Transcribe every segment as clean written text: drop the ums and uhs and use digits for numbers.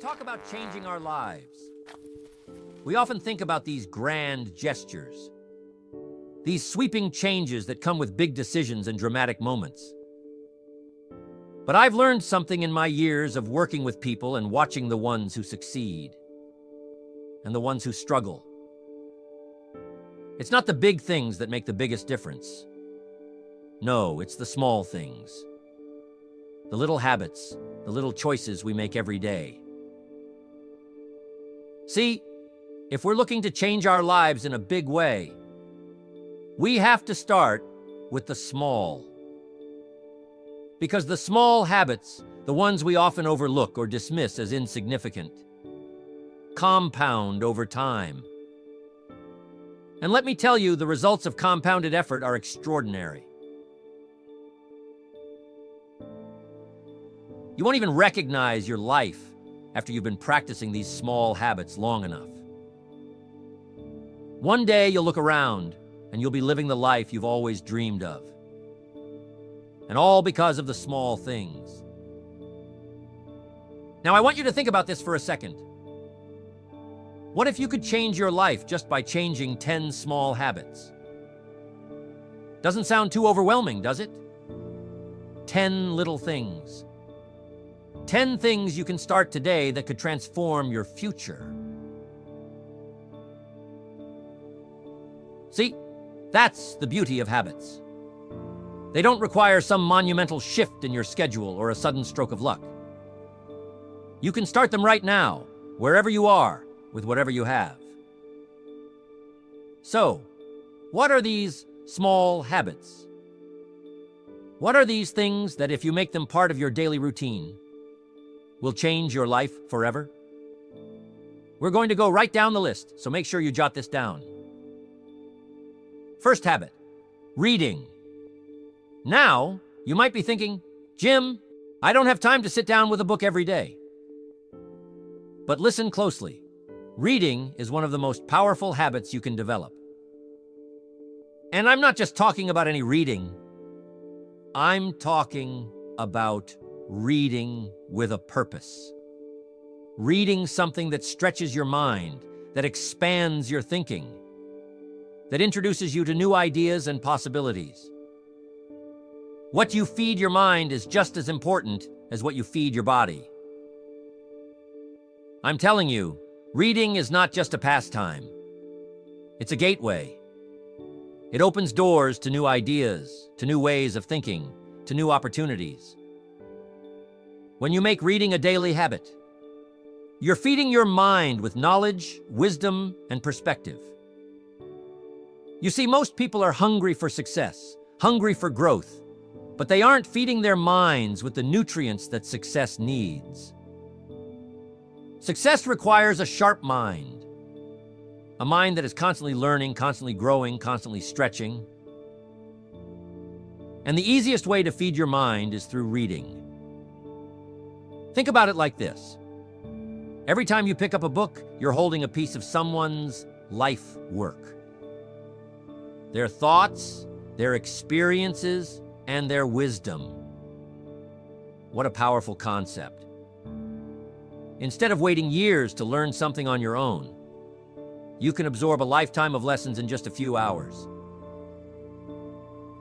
talk about changing our lives, we often think about these grand gestures, these sweeping changes that come with big decisions and dramatic moments. But I've learned something in my years of working with people and watching the ones who succeed and the ones who struggle. It's not the big things that make the biggest difference. No, it's the small things. The little habits, the little choices we make every day. See, if we're looking to change our lives in a big way, we have to start with the small. Because the small habits, the ones we often overlook or dismiss as insignificant, compound over time. And let me tell you, the results of compounded effort are extraordinary. You won't even recognize your life after you've been practicing these small habits long enough. One day you'll look around and you'll be living the life you've always dreamed of. And all because of the small things. Now, I want you to think about this for a second. What if you could change your life just by changing 10 small habits? Doesn't sound too overwhelming, does it? 10 little things. 10 things you can start today that could transform your future. See, that's the beauty of habits. They don't require some monumental shift in your schedule or a sudden stroke of luck. You can start them right now, wherever you are, with whatever you have. So, what are these small habits? What are these things that, if you make them part of your daily routine, will change your life forever? We're going to go right down the list, so make sure you jot this down. First habit, reading. Now, you might be thinking, Jim, I don't have time to sit down with a book every day. But listen closely. Reading is one of the most powerful habits you can develop. And I'm not just talking about any reading. I'm talking about reading with a purpose. Reading something that stretches your mind, that expands your thinking, that introduces you to new ideas and possibilities. What you feed your mind is just as important as what you feed your body. I'm telling you, reading is not just a pastime. It's a gateway. It opens doors to new ideas, to new ways of thinking, to new opportunities. When you make reading a daily habit, you're feeding your mind with knowledge, wisdom, and perspective. You see, most people are hungry for success, hungry for growth, but they aren't feeding their minds with the nutrients that success needs. Success requires a sharp mind, a mind that is constantly learning, constantly growing, constantly stretching. And the easiest way to feed your mind is through reading. Think about it like this. Every time you pick up a book, you're holding a piece of someone's life work. Their thoughts, their experiences, and their wisdom. What a powerful concept. Instead of waiting years to learn something on your own, you can absorb a lifetime of lessons in just a few hours.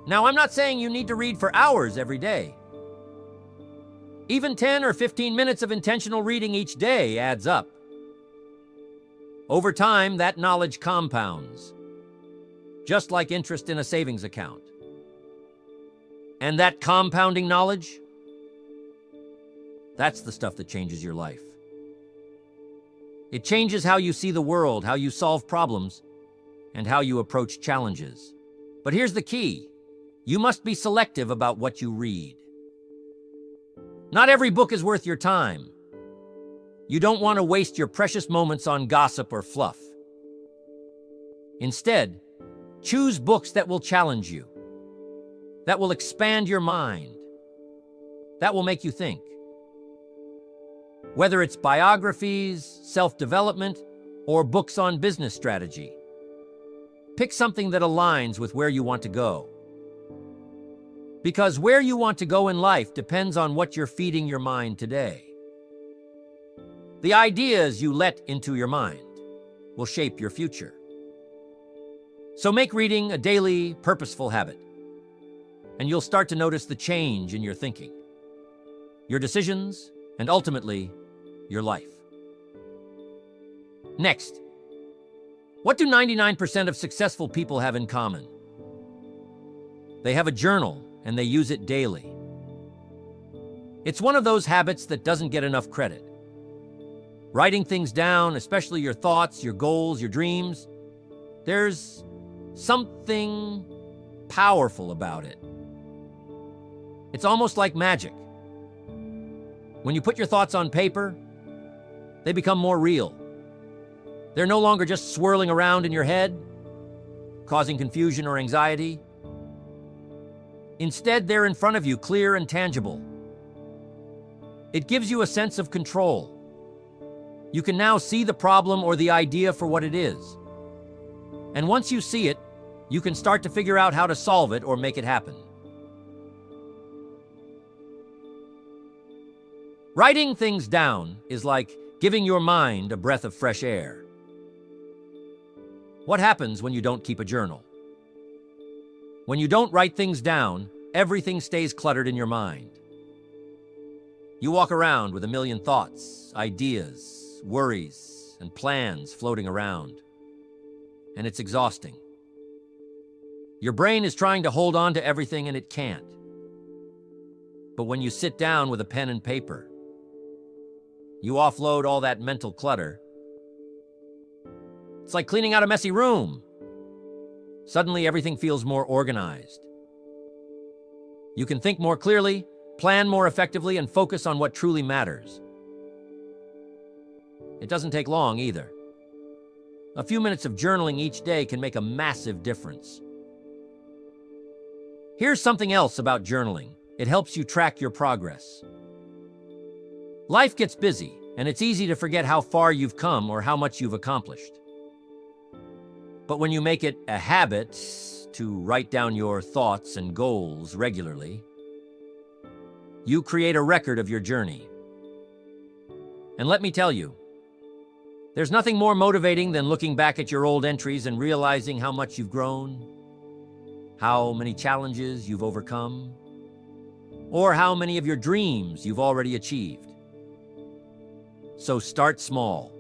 Now, I'm not saying you need to read for hours every day. Even 10 or 15 minutes of intentional reading each day adds up. Over time, that knowledge compounds, just like interest in a savings account. And that compounding knowledge, that's the stuff that changes your life. It changes how you see the world, how you solve problems, and how you approach challenges. But here's the key. You must be selective about what you read. Not every book is worth your time. You don't want to waste your precious moments on gossip or fluff. Instead, choose books that will challenge you, that will expand your mind, that will make you think. Whether it's biographies, self-development, or books on business strategy, pick something that aligns with where you want to go. Because where you want to go in life depends on what you're feeding your mind today. The ideas you let into your mind will shape your future. So make reading a daily, purposeful habit, and you'll start to notice the change in your thinking, your decisions, and ultimately, your life. Next, what do 99% of successful people have in common? They have a journal, and they use it daily. It's one of those habits that doesn't get enough credit. Writing things down, especially your thoughts, your goals, your dreams, there's something powerful about it. It's almost like magic. When you put your thoughts on paper, they become more real. They're no longer just swirling around in your head, causing confusion or anxiety. Instead, they're in front of you, clear and tangible. It gives you a sense of control. You can now see the problem or the idea for what it is. And once you see it, you can start to figure out how to solve it or make it happen. Writing things down is like giving your mind a breath of fresh air. What happens when you don't keep a journal? When you don't write things down, everything stays cluttered in your mind. You walk around with a million thoughts, ideas, worries, and plans floating around. And it's exhausting. Your brain is trying to hold on to everything and it can't. But when you sit down with a pen and paper, you offload all that mental clutter. It's like cleaning out a messy room. Suddenly everything feels more organized. You can think more clearly, plan more effectively, and focus on what truly matters. It doesn't take long either. A few minutes of journaling each day can make a massive difference. Here's something else about journaling. It helps you track your progress. Life gets busy, and it's easy to forget how far you've come or how much you've accomplished. But when you make it a habit to write down your thoughts and goals regularly, you create a record of your journey. And let me tell you, there's nothing more motivating than looking back at your old entries and realizing how much you've grown, how many challenges you've overcome, or how many of your dreams you've already achieved. So start small.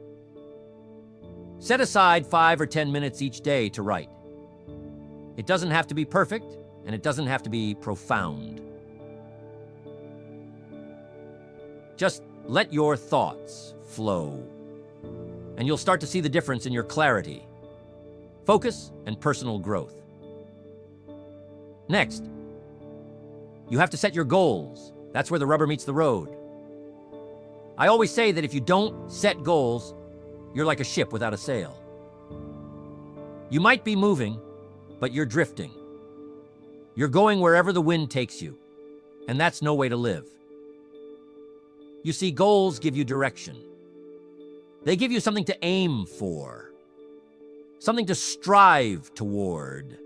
Set aside 5 or 10 minutes each day to write. It doesn't have to be perfect, and it doesn't have to be profound. Just let your thoughts flow, and you'll start to see the difference in your clarity, focus, and personal growth. Next, you have to set your goals. That's where the rubber meets the road. I always say that if you don't set goals, you're like a ship without a sail. You might be moving, but you're drifting. You're going wherever the wind takes you, and that's no way to live. You see, goals give you direction. They give you something to aim for, something to strive toward.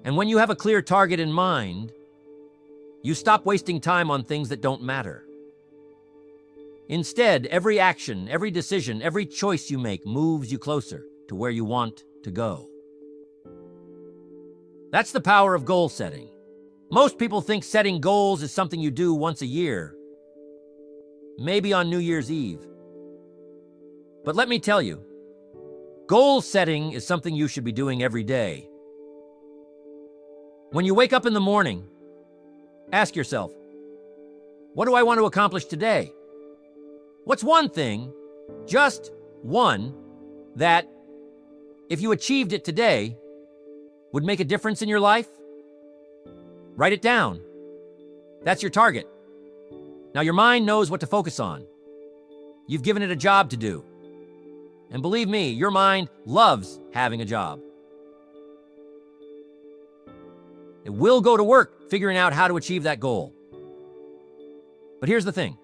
And when you have a clear target in mind, you stop wasting time on things that don't matter. Instead, every action, every decision, every choice you make moves you closer to where you want to go. That's the power of goal setting. Most people think setting goals is something you do once a year, maybe on New Year's Eve. But let me tell you, goal setting is something you should be doing every day. When you wake up in the morning, ask yourself, what do I want to accomplish today? What's one thing, just one, that, if you achieved it today, would make a difference in your life? Write it down. That's your target. Now your mind knows what to focus on. You've given it a job to do. And believe me, your mind loves having a job. It will go to work figuring out how to achieve that goal. But here's the thing.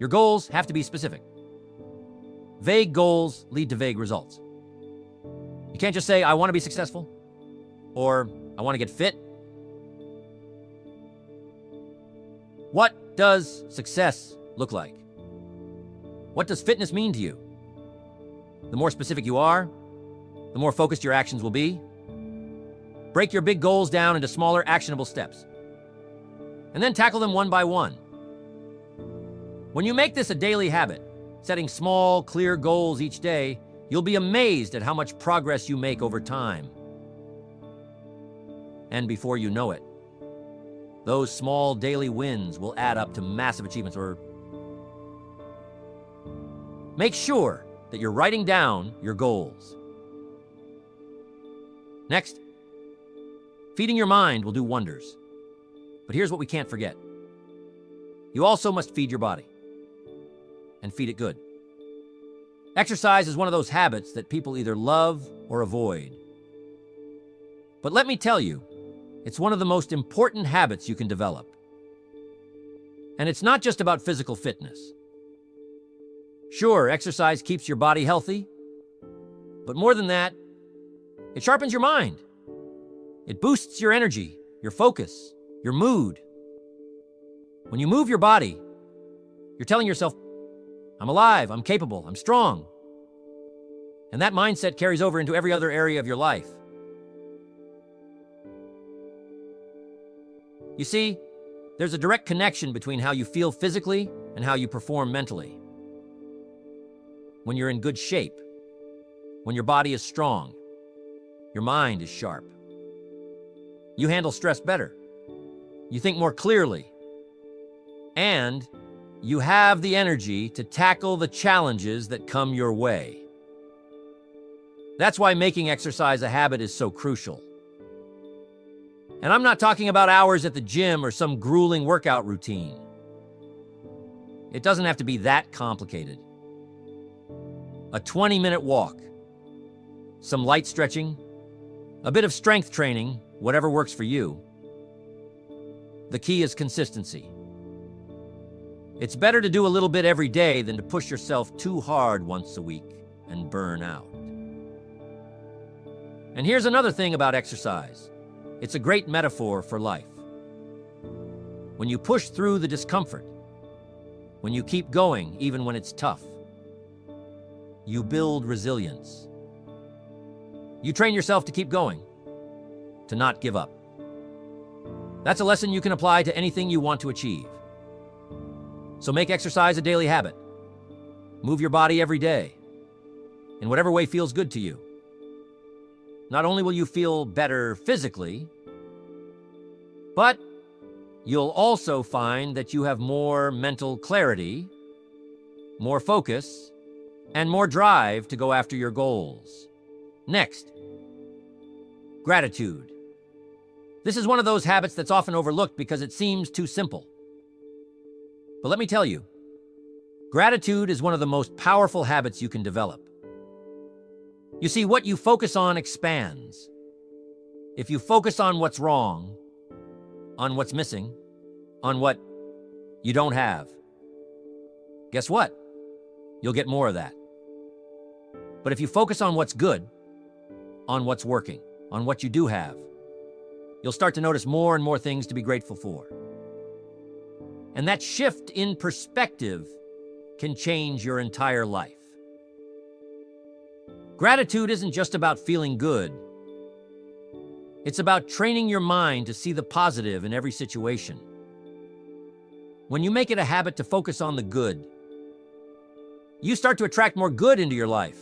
Your goals have to be specific. Vague goals lead to vague results. You can't just say, I want to be successful, or I want to get fit. What does success look like? What does fitness mean to you? The more specific you are, the more focused your actions will be. Break your big goals down into smaller, actionable steps, and then tackle them one by one. When you make this a daily habit, setting small, clear goals each day, you'll be amazed at how much progress you make over time. And before you know it, those small daily wins will add up to massive achievements. Or make sure that you're writing down your goals. Next, feeding your mind will do wonders. But here's what we can't forget. You also must feed your body. And feed it good. Exercise is one of those habits that people either love or avoid. But let me tell you, it's one of the most important habits you can develop. And it's not just about physical fitness. Sure, exercise keeps your body healthy, but more than that, it sharpens your mind. It boosts your energy, your focus, your mood. When you move your body, you're telling yourself, I'm alive, I'm capable, I'm strong. And that mindset carries over into every other area of your life. You see, there's a direct connection between how you feel physically and how you perform mentally. When you're in good shape, when your body is strong, your mind is sharp. You handle stress better. You think more clearly. And you have the energy to tackle the challenges that come your way. That's why making exercise a habit is so crucial. And I'm not talking about hours at the gym or some grueling workout routine. It doesn't have to be that complicated. A 20-minute walk, some light stretching, a bit of strength training, whatever works for you. The key is consistency. It's better to do a little bit every day than to push yourself too hard once a week and burn out. And here's another thing about exercise. It's a great metaphor for life. When you push through the discomfort, when you keep going even when it's tough, you build resilience. You train yourself to keep going, to not give up. That's a lesson you can apply to anything you want to achieve. So make exercise a daily habit. Move your body every day, in whatever way feels good to you. Not only will you feel better physically, but you'll also find that you have more mental clarity, more focus, and more drive to go after your goals. Next, gratitude. This is one of those habits that's often overlooked because it seems too simple. But let me tell you, gratitude is one of the most powerful habits you can develop. You see, what you focus on expands. If you focus on what's wrong, on what's missing, on what you don't have, guess what? You'll get more of that. But if you focus on what's good, on what's working, on what you do have, you'll start to notice more and more things to be grateful for. And that shift in perspective can change your entire life. Gratitude isn't just about feeling good. It's about training your mind to see the positive in every situation. When you make it a habit to focus on the good, you start to attract more good into your life.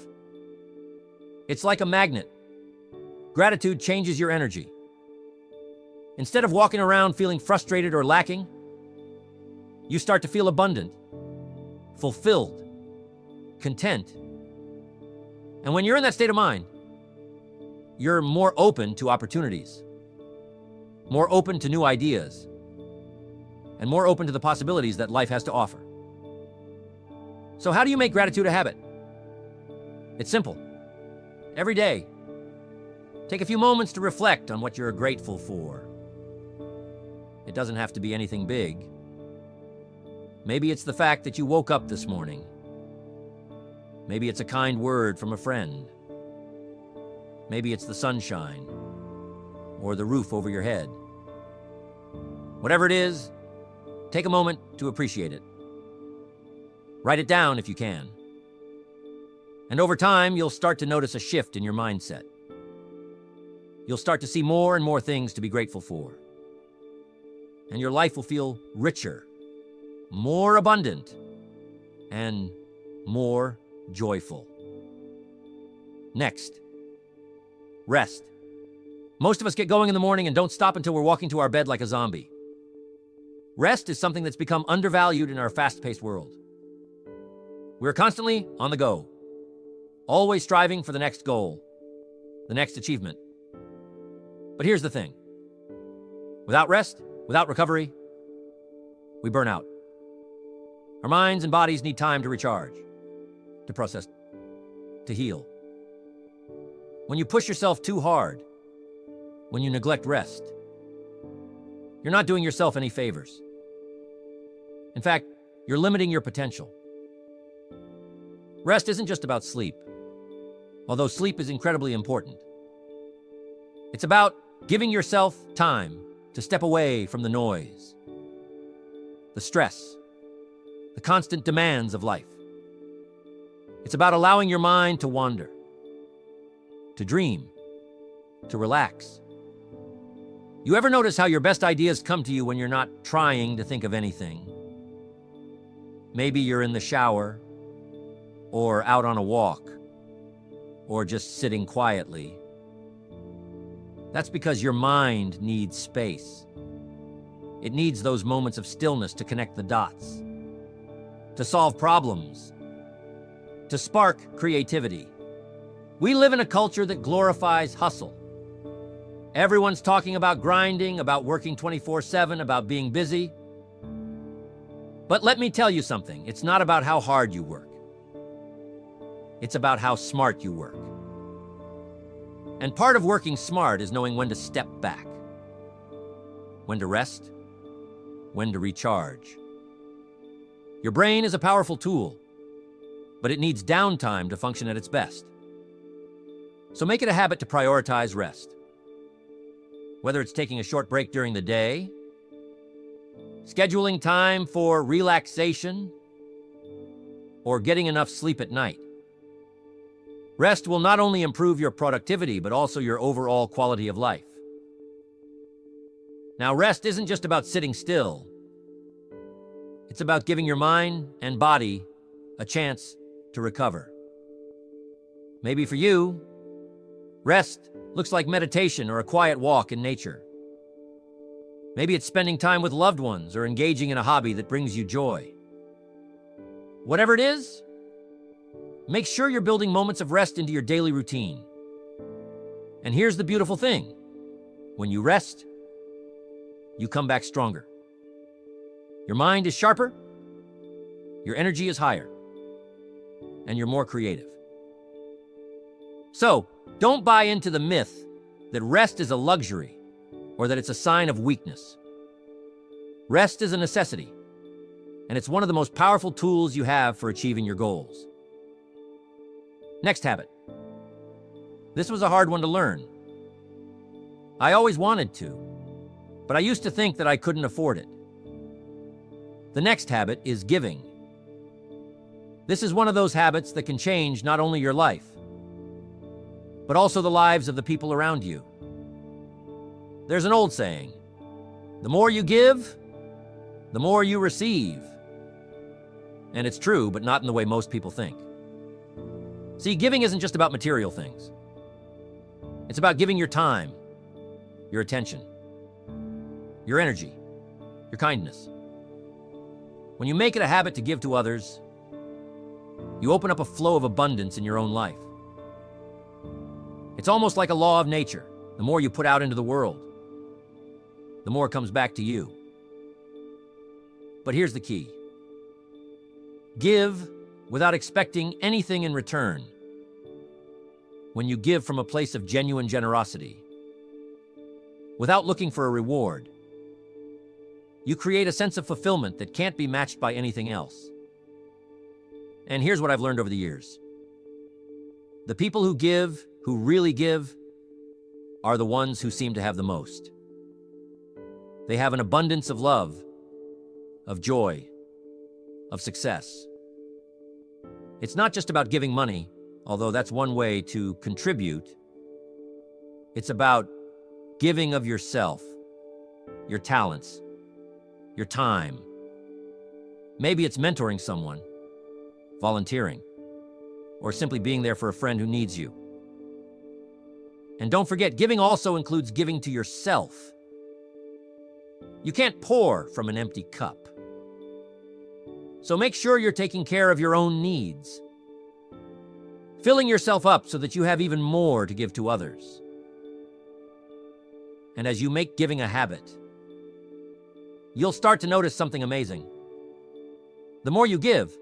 It's like a magnet. Gratitude changes your energy. Instead of walking around feeling frustrated or lacking, you start to feel abundant, fulfilled, content. And when you're in that state of mind, you're more open to opportunities, more open to new ideas, and more open to the possibilities that life has to offer. So how do you make gratitude a habit? It's simple. Every day, take a few moments to reflect on what you're grateful for. It doesn't have to be anything big. Maybe it's the fact that you woke up this morning. Maybe it's a kind word from a friend. Maybe it's the sunshine or the roof over your head. Whatever it is, take a moment to appreciate it. Write it down if you can. And over time, you'll start to notice a shift in your mindset. You'll start to see more and more things to be grateful for. And your life will feel richer, more abundant, and more joyful. Next, rest. Most of us get going in the morning and don't stop until we're walking to our bed like a zombie. Rest is something that's become undervalued in our fast-paced world. We're constantly on the go, always striving for the next goal, the next achievement. But here's the thing. Without rest, without recovery, we burn out. Our minds and bodies need time to recharge, to process, to heal. When you push yourself too hard, when you neglect rest, you're not doing yourself any favors. In fact, you're limiting your potential. Rest isn't just about sleep, although sleep is incredibly important. It's about giving yourself time to step away from the noise, the stress, the constant demands of life. It's about allowing your mind to wander, to dream, to relax. You ever notice how your best ideas come to you when you're not trying to think of anything? Maybe you're in the shower, or out on a walk, or just sitting quietly. That's because your mind needs space. It needs those moments of stillness to connect the dots, to solve problems, to spark creativity. We live in a culture that glorifies hustle. Everyone's talking about grinding, about working 24/7, about being busy. But let me tell you something, it's not about how hard you work. It's about how smart you work. And part of working smart is knowing when to step back, when to rest, when to recharge. Your brain is a powerful tool, but it needs downtime to function at its best. So make it a habit to prioritize rest. Whether it's taking a short break during the day, scheduling time for relaxation, or getting enough sleep at night. Rest will not only improve your productivity, but also your overall quality of life. Now, rest isn't just about sitting still. It's about giving your mind and body a chance to recover. Maybe for you, rest looks like meditation or a quiet walk in nature. Maybe it's spending time with loved ones or engaging in a hobby that brings you joy. Whatever it is, make sure you're building moments of rest into your daily routine. And here's the beautiful thing. When you rest, you come back stronger. Your mind is sharper, your energy is higher, and you're more creative. So, don't buy into the myth that rest is a luxury or that it's a sign of weakness. Rest is a necessity, and it's one of the most powerful tools you have for achieving your goals. Next habit. This was a hard one to learn. I always wanted to, but I used to think that I couldn't afford it. The next habit is giving. This is one of those habits that can change not only your life, but also the lives of the people around you. There's an old saying, the more you give, the more you receive. And it's true, but not in the way most people think. See, giving isn't just about material things. It's about giving your time, your attention, your energy, your kindness. When you make it a habit to give to others, you open up a flow of abundance in your own life. It's almost like a law of nature. The more you put out into the world, the more comes back to you. But here's the key. Give without expecting anything in return. When you give from a place of genuine generosity, without looking for a reward, you create a sense of fulfillment that can't be matched by anything else. And here's what I've learned over the years. The people who give, who really give, are the ones who seem to have the most. They have an abundance of love, of joy, of success. It's not just about giving money, although that's one way to contribute. It's about giving of yourself, your talents, your time. Maybe it's mentoring someone, volunteering, or simply being there for a friend who needs you. And don't forget, giving also includes giving to yourself. You can't pour from an empty cup. So make sure you're taking care of your own needs, filling yourself up so that you have even more to give to others. And as you make giving a habit, you'll start to notice something amazing. The more you give,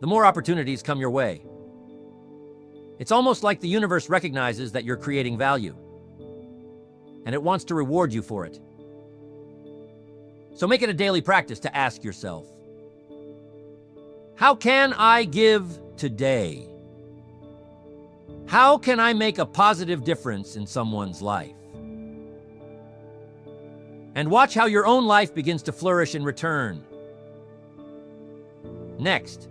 the more opportunities come your way. It's almost like the universe recognizes that you're creating value, and it wants to reward you for it. So make it a daily practice to ask yourself, how can I give today? How can I make a positive difference in someone's life? And watch how your own life begins to flourish in return. Next,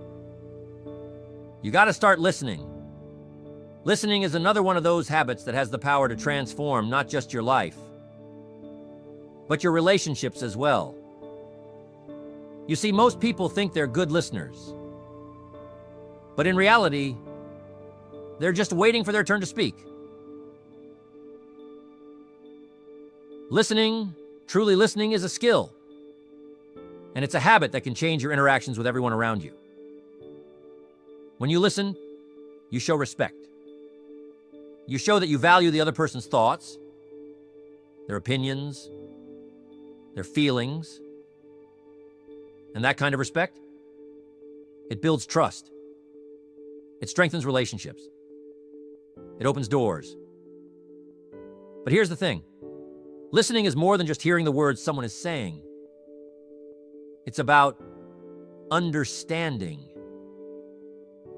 you got to start listening. Listening is another one of those habits that has the power to transform not just your life, but your relationships as well. You see, most people think they're good listeners, but in reality, they're just waiting for their turn to speak. Listening, truly listening, is a skill, and it's a habit that can change your interactions with everyone around you. When you listen, you show respect. You show that you value the other person's thoughts, their opinions, their feelings. And that kind of respect, it builds trust. It strengthens relationships. It opens doors. But here's the thing. Listening is more than just hearing the words someone is saying. It's about understanding.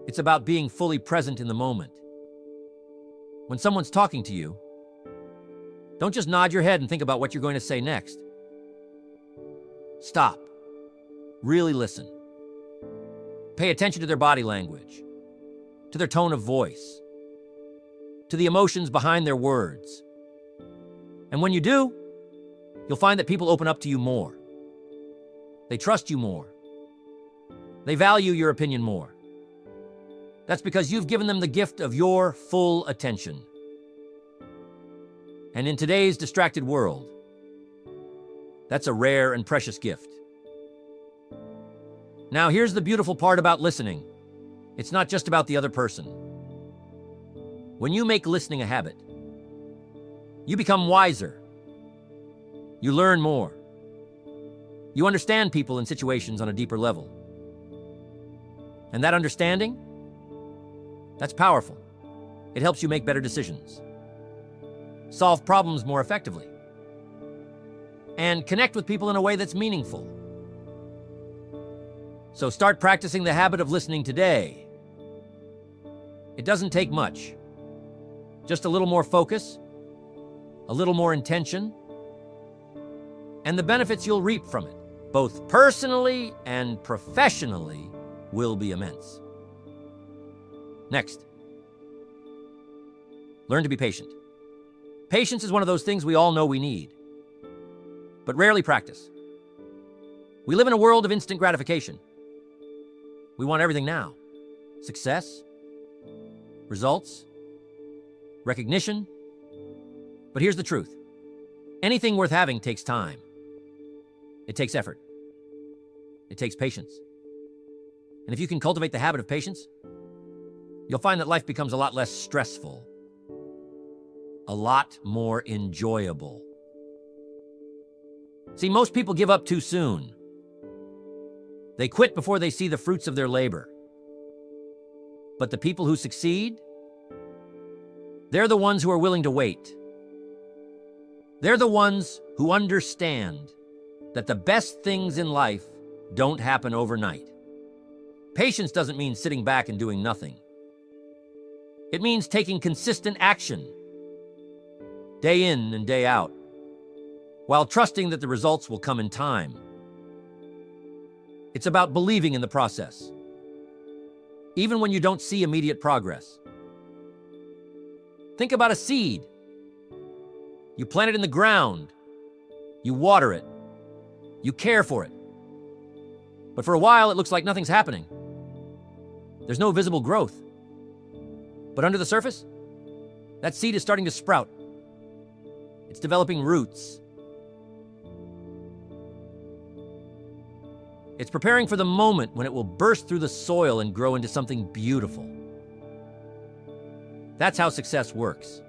It's about being fully present in the moment. When someone's talking to you, don't just nod your head and think about what you're going to say next. Stop. Really listen. Pay attention to their body language, to their tone of voice, to the emotions behind their words. And when you do, you'll find that people open up to you more. They trust you more. They value your opinion more. That's because you've given them the gift of your full attention. And in today's distracted world, that's a rare and precious gift. Now, here's the beautiful part about listening. It's not just about the other person. When you make listening a habit, you become wiser. You learn more. You understand people and situations on a deeper level. And that understanding, that's powerful. It helps you make better decisions, solve problems more effectively, and connect with people in a way that's meaningful. So start practicing the habit of listening today. It doesn't take much. Just a little more focus, a little more intention, and the benefits you'll reap from it, both personally and professionally, will be immense. Next, learn to be patient. Patience is one of those things we all know we need, but rarely practice. We live in a world of instant gratification. We want everything now. Success, results, recognition. But here's the truth. Anything worth having takes time. It takes effort. It takes patience. And if you can cultivate the habit of patience, you'll find that life becomes a lot less stressful, a lot more enjoyable. See, most people give up too soon. They quit before they see the fruits of their labor. But the people who succeed, they're the ones who are willing to wait. They're the ones who understand that the best things in life don't happen overnight. Patience doesn't mean sitting back and doing nothing. It means taking consistent action, day in and day out, while trusting that the results will come in time. It's about believing in the process, even when you don't see immediate progress. Think about a seed. You plant it in the ground. You water it. You care for it. But for a while, it looks like nothing's happening. There's no visible growth. But under the surface, that seed is starting to sprout. It's developing roots. It's preparing for the moment when it will burst through the soil and grow into something beautiful. That's how success works.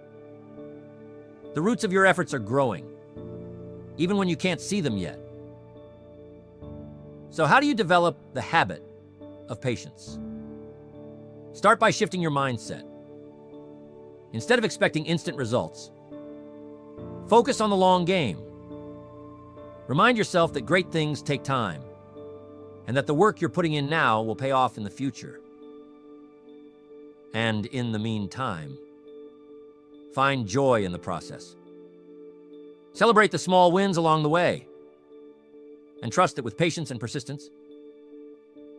The roots of your efforts are growing, even when you can't see them yet. So how do you develop the habit of patience? Start by shifting your mindset. Instead of expecting instant results, focus on the long game. Remind yourself that great things take time, and that the work you're putting in now will pay off in the future. And in the meantime, find joy in the process. Celebrate the small wins along the way, and trust that with patience and persistence,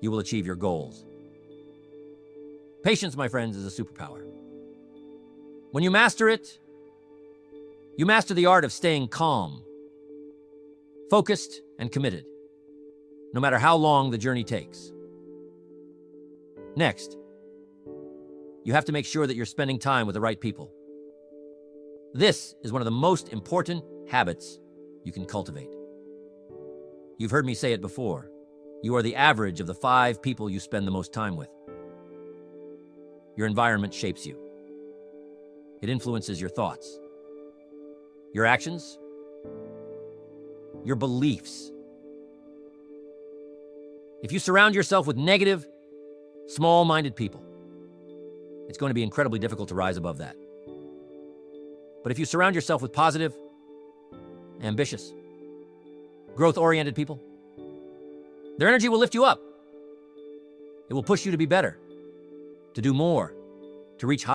you will achieve your goals. Patience, my friends, is a superpower. When you master it, you master the art of staying calm, focused, and committed, no matter how long the journey takes. Next, you have to make sure that you're spending time with the right people. This is one of the most important habits you can cultivate. You've heard me say it before. You are the average of the 5 people you spend the most time with. Your environment shapes you. It influences your thoughts, your actions, your beliefs. If you surround yourself with negative, small-minded people, it's going to be incredibly difficult to rise above that. But if you surround yourself with positive, ambitious, growth-oriented people, their energy will lift you up. It will push you to be better, to do more, to reach higher.